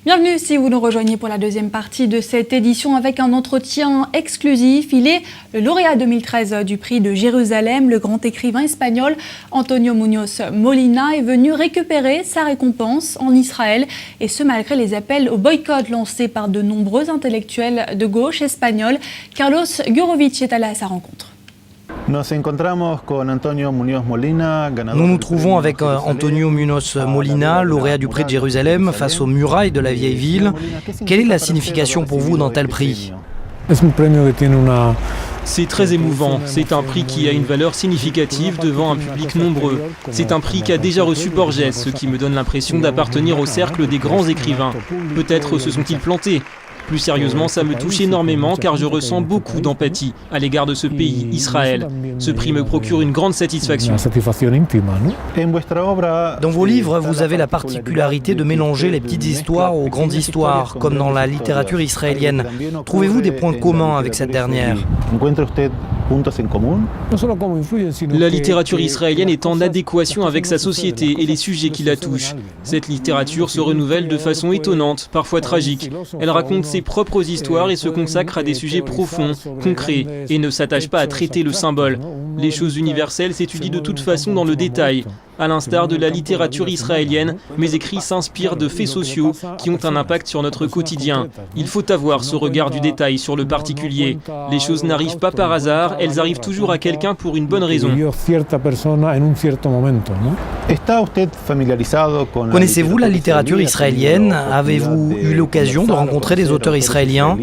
Bienvenue si vous nous rejoignez pour la deuxième partie de cette édition avec un entretien exclusif. Il est le lauréat 2013 du prix de Jérusalem. Le grand écrivain espagnol Antonio Muñoz Molina est venu récupérer sa récompense en Israël. Et ce malgré les appels au boycott lancés par de nombreux intellectuels de gauche espagnols. Carlos Gurevich est allé à sa rencontre. Nous nous trouvons avec Antonio Muñoz Molina, lauréat du prix de Jérusalem, face aux murailles de la vieille ville. Quelle est la signification pour vous d'un tel prix ? C'est très émouvant. C'est un prix qui a une valeur significative devant un public nombreux. C'est un prix qu'a déjà reçu Borges, ce qui me donne l'impression d'appartenir au cercle des grands écrivains. Peut-être se sont-ils plantés. Plus sérieusement, ça me touche énormément car je ressens beaucoup d'empathie à l'égard de ce pays, Israël. Ce prix me procure une grande satisfaction. Dans vos livres, vous avez la particularité de mélanger les petites histoires aux grandes histoires, comme dans la littérature israélienne. Trouvez-vous des points communs avec cette dernière ? La littérature israélienne est en adéquation avec sa société et les sujets qui la touchent. Cette littérature se renouvelle de façon étonnante, parfois tragique. Elle raconte ses propres histoires et se consacre à des sujets profonds, concrets, et ne s'attache pas à traiter le symbole. Les choses universelles s'étudient de toute façon dans le détail. À l'instar de la littérature israélienne, mes écrits s'inspirent de faits sociaux qui ont un impact sur notre quotidien. Il faut avoir ce regard du détail sur le particulier. Les choses n'arrivent pas par hasard, elles arrivent toujours à quelqu'un pour une bonne raison. Connaissez-vous la littérature israélienne ? Avez-vous eu l'occasion de rencontrer des auteurs israéliens ?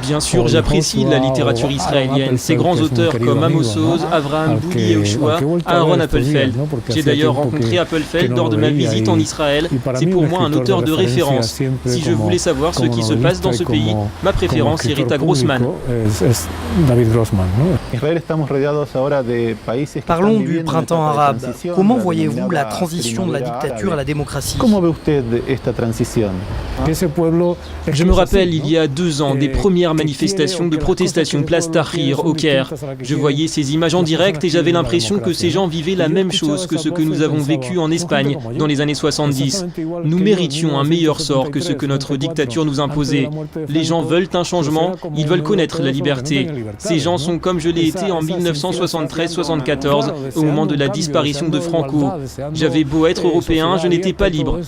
Bien sûr, j'apprécie la littérature israélienne. Ces grands auteurs comme Amos Oz, Avraham Bouli Yehoshua, Aaron Appelfeld. J'ai d'ailleurs rencontré Appelfeld lors de ma visite en Israël. C'est pour moi un auteur de référence. Si je voulais savoir ce qui se passe dans ce pays, ma préférence irait à Grossman. Parlons du printemps arabe. Comment voyez-vous la transition de la dictature à la démocratie ? Je me rappelle il y a 2 ans des premières manifestations de protestation place Tahrir au Caire. Je voyais ces images en direct et j'avais l'impression que ces gens vivaient la même chose que ce que nous avons vécu en Espagne dans les années 70. Nous méritions un meilleur sort que ce que notre dictature nous imposait. Les gens veulent un changement, ils veulent connaître la liberté. Ces gens sont comme je l'ai été en 1973-74 au moment de la disparition de Franco. J'avais beau être européen, je n'étais pas libre.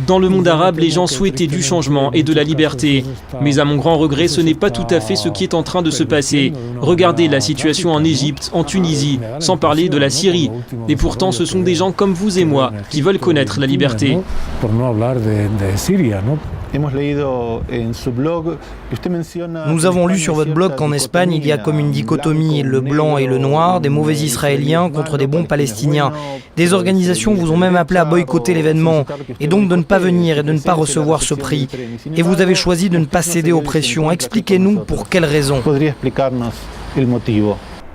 Dans le monde arabe, les gens souhaitaient du changement et de la liberté. Mais à mon grand regret, ce n'est pas tout à fait ce qui est en train de se passer. Regardez la situation en Égypte, en Tunisie, sans parler de la Syrie. Et pourtant, ce sont des gens comme vous et moi qui veulent connaître la liberté. Nous avons lu sur votre blog qu'en Espagne, il y a comme une dichotomie, le blanc et le noir, des mauvais Israéliens contre des bons Palestiniens. Des organisations vous ont même appelé à boycotter l'événement, et donc de ne pas venir et de ne pas recevoir ce prix. Et vous avez choisi de ne pas céder aux pressions. Expliquez-nous pour quelles raisons.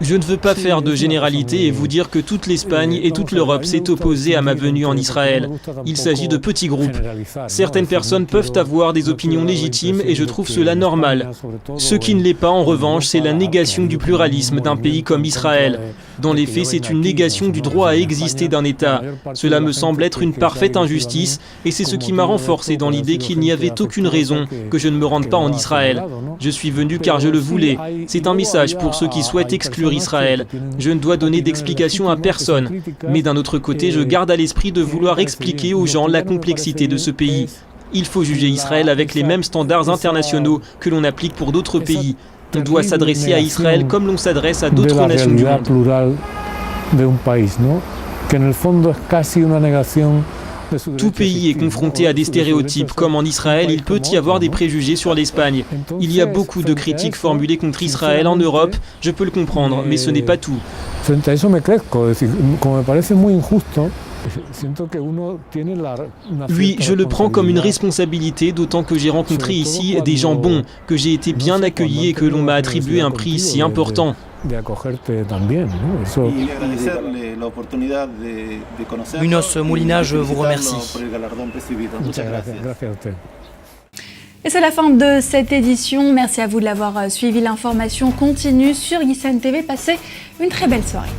Je ne veux pas faire de généralité et vous dire que toute l'Espagne et toute l'Europe s'est opposée à ma venue en Israël. Il s'agit de petits groupes. Certaines personnes peuvent avoir des opinions légitimes et je trouve cela normal. Ce qui ne l'est pas, en revanche, c'est la négation du pluralisme d'un pays comme Israël. Dans les faits, c'est une négation du droit à exister d'un État. Cela me semble être une parfaite injustice et c'est ce qui m'a renforcé dans l'idée qu'il n'y avait aucune raison que je ne me rende pas en Israël. Je suis venu car je le voulais. C'est un message pour ceux qui souhaitent exclure Israël. Je ne dois donner d'explication à personne. Mais d'un autre côté, je garde à l'esprit de vouloir expliquer aux gens la complexité de ce pays. Il faut juger Israël avec les mêmes standards internationaux que l'on applique pour d'autres pays. On doit s'adresser à Israël comme l'on s'adresse à d'autres nations du monde. Tout pays est confronté à des stéréotypes. Comme en Israël, il peut y avoir des préjugés sur l'Espagne. Il y a beaucoup de critiques formulées contre Israël en Europe. Je peux le comprendre, mais ce n'est pas tout. Oui, je le prends comme une responsabilité, d'autant que j'ai rencontré ici des gens bons, que j'ai été bien accueilli et que l'on m'a attribué un prix si important. Muñoz Molina, je vous remercie. Et c'est la fin de cette édition. Merci à vous de l'avoir suivi. L'information continue sur ISAN TV. Passez une très belle soirée.